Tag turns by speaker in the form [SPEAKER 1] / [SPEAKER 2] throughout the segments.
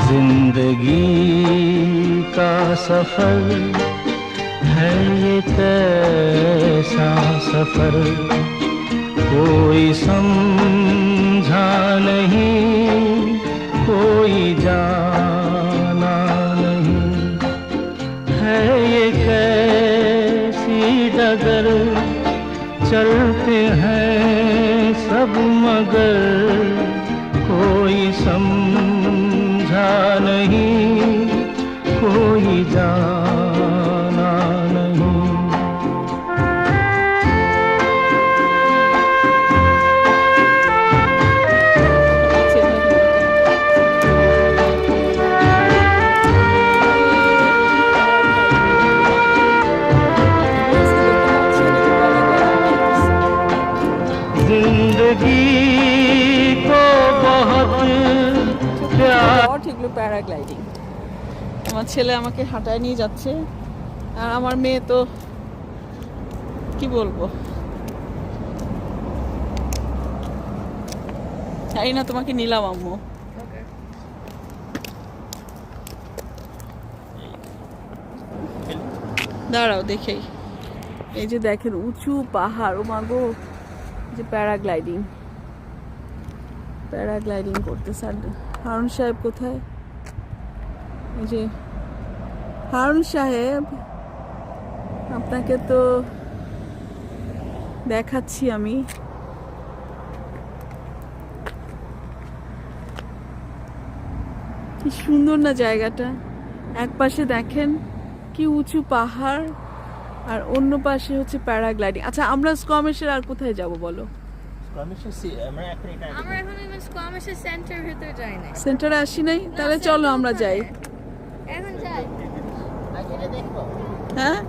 [SPEAKER 1] जिंदगी का सफर है ये कैसा सफर, कोई समझा नहीं, कोई जाना नहीं, है ये कैसी डगर, चलते हैं सब मगर कोई समझा नहीं, कोई जाना नहीं। जिंदगी को बहुत
[SPEAKER 2] ঠিক প্যারাগ্লাইডিং। আমার ছেলে আমাকে হাঁটায় নিয়ে যাচ্ছে, আর আমার মেয়ে তো কি বলবো, জানি না, তোমাকে নিলাম আম্মু। দাঁড়াও দেখেই, এই যে দেখেন উঁচু পাহাড়, ও মাগো, যে প্যারাগ্লাইডিং প্যারাগ্লাইডিং করতেছে। হারুন সাহেব কোথায়? এই যে হারুন সাহেব, আপনাকে তো দেখাচ্ছি আমি। কি সুন্দর না জায়গাটা, এক পাশে দেখেন কি উঁচু পাহাড়, আর অন্য পাশে হচ্ছে প্যারাগ্লাইডিং। আচ্ছা, আমরা স্কোয়ামেশের আর কোথায় যাব বলো? সেন্টারে আসি নাই, তাহলে চলো আমরা যাই। হ্যাঁ,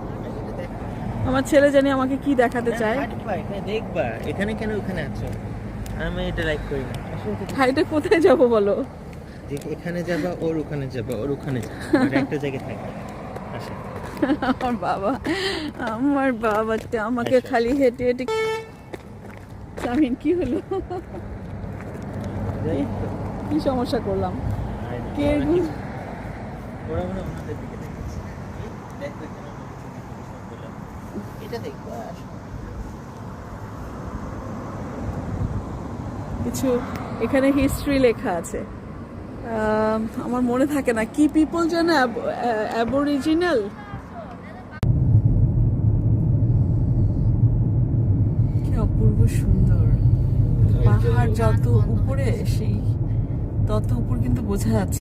[SPEAKER 2] আমার ছেলে জানি আমাকে কি দেখাতে চায়।
[SPEAKER 3] দেখবা এখানে কেন ওখানে আছো, আমি এটা লাইক করি না।
[SPEAKER 2] হাইটে কোথায় যাব বলো?
[SPEAKER 3] এখানে যাবা, ওর ওখানে যাবা, ওর ওখানে যাবা, একটা জায়গায় থাকবে। আসো।
[SPEAKER 2] আমার বাবাটা আমাকে খালি হেঁটে হেঁটে। সামিন, কি হলো? কি সমস্যা করলাম? কে
[SPEAKER 3] ওরা মনে ওনাদের দিকে দেখছে। দেখো এটা দেখবা।
[SPEAKER 2] কিছু এখানে হিস্ট্রি লেখা আছে, আমার মনে থাকে না কি পিপল যেন, অ্যাবরিজিনাল। কি অপূর্ব সুন্দর পাহাড়, যত উপরে সেই তত উপর কিন্তু বোঝা যাচ্ছে।